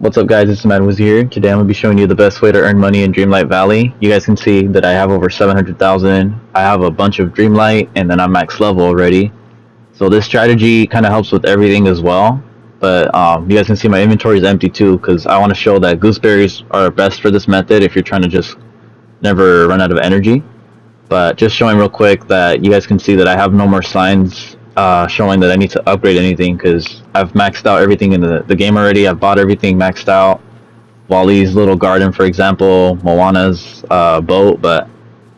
What's up guys, it's Themadweazel here. Today I'm going to be showing you the best way to earn money in Dreamlight Valley. You guys can see that I have over 700,000. I have a bunch of Dreamlight and then I'm max level already. So this strategy kind of helps with everything as well. But you guys can see my inventory is empty too because I want to show that gooseberries are best for this method if you're trying to just never run out of energy. But just showing real quick that you guys can see that I have no more signs showing that I need to upgrade anything because I've maxed out everything in the game already. I've bought everything maxed out. Wally's little garden, for example, Moana's boat, but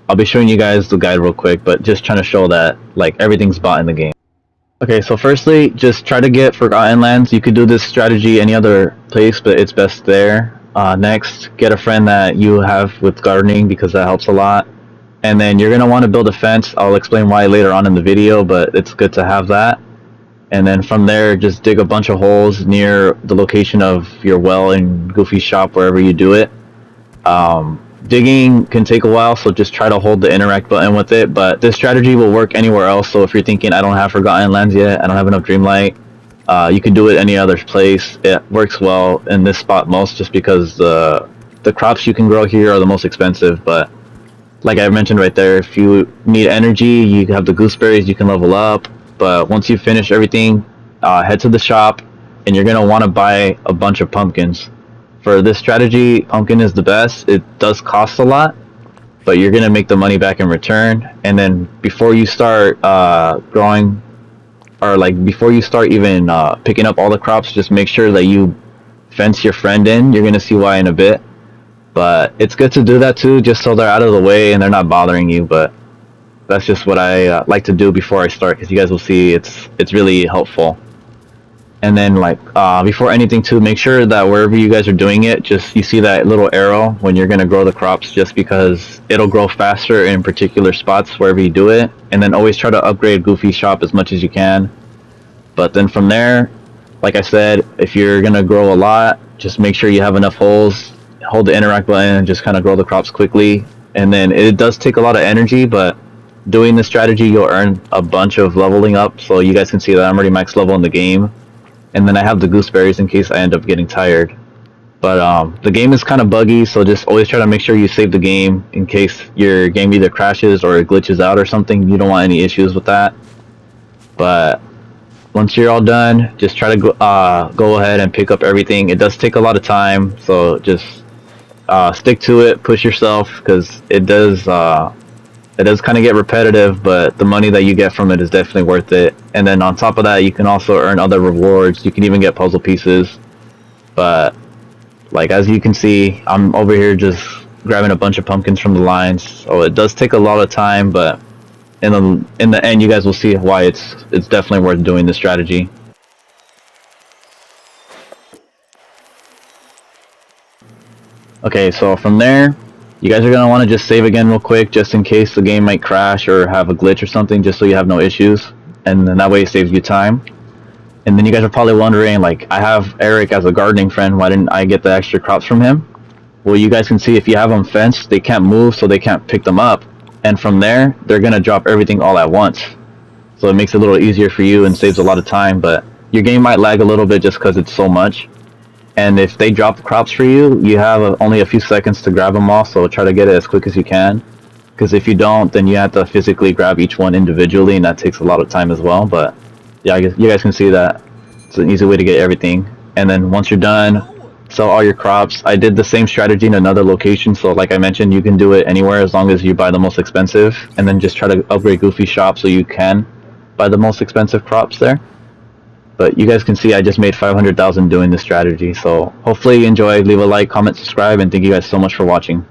I'll be showing you guys the guide real quick, but just trying to show that like everything's bought in the game. Okay, so firstly, just try to get Forgotten Lands. You could do this strategy any other place, but it's best there. Next, get a friend that you have with gardening because that helps a lot. And then you're going to want to build a fence. I'll explain why later on in the video, but it's good to have that. And then from there, just dig a bunch of holes near the location of your well in Goofy's shop, wherever you do it. Digging can take a while, so just try to hold the interact button with it. But this strategy will work anywhere else. So if you're thinking, I don't have Forgotten Lands yet, I don't have enough Dreamlight, you can do it any other place. It works well in this spot most just because the crops you can grow here are the most expensive. But like I mentioned right there, if you need energy, you have the gooseberries, you can level up. But once you finish everything, head to the shop, and you're going to want to buy a bunch of pumpkins. For this strategy, pumpkin is the best. It does cost a lot, but you're going to make the money back in return. And then before you start growing, or like before you start even picking up all the crops, just make sure that you fence your friend in. You're going to see why in a bit. But it's good to do that too, just so they're out of the way and they're not bothering you. But that's just what I like to do before I start, because you guys will see it's really helpful. And then like before anything too, make sure that wherever you guys are doing it, just you see that little arrow when you're gonna grow the crops, just because it'll grow faster in particular spots wherever you do it. And then always try to upgrade Goofy's shop as much as you can. But then from there, like I said, if you're gonna grow a lot, just make sure you have enough holes. Hold the interact button and just kind of grow the crops quickly. And then it does take a lot of energy, but doing this strategy you'll earn a bunch of leveling up. So you guys can see that I'm already max level in the game, and then I have the gooseberries in case I end up getting tired. But the game is kind of buggy, so just always try to make sure you save the game in case your game either crashes or it glitches out or something. You don't want any issues with that. But once you're all done, just try to go ahead and pick up everything. It does take a lot of time, so just stick to it, push yourself, because it does kind of get repetitive, but the money that you get from it is definitely worth it. And then on top of that, you can also earn other rewards. You can even get puzzle pieces. But like as you can see, I'm over here just grabbing a bunch of pumpkins from the lines, so it does take a lot of time, but in the end you guys will see why it's definitely worth doing this strategy. Okay, so from there, you guys are going to want to just save again real quick, just in case the game might crash or have a glitch or something, just so you have no issues. And then that way it saves you time. And then you guys are probably wondering, like, I have Eric as a gardening friend, why didn't I get the extra crops from him? Well, you guys can see if you have them fenced, they can't move, so they can't pick them up. And from there, they're going to drop everything all at once. So it makes it a little easier for you and saves a lot of time, but your game might lag a little bit just because it's so much. And if they drop the crops for you, you have only a few seconds to grab them all, so try to get it as quick as you can. Because if you don't, then you have to physically grab each one individually, and that takes a lot of time as well. But yeah, I guess you guys can see that it's an easy way to get everything. And then once you're done, sell all your crops. I did the same strategy in another location, so like I mentioned, you can do it anywhere as long as you buy the most expensive. And then just try to upgrade Goofy's shop so you can buy the most expensive crops there. But you guys can see I just made 500,000 doing this strategy. So hopefully you enjoy. Leave a like, comment, subscribe, and thank you guys so much for watching.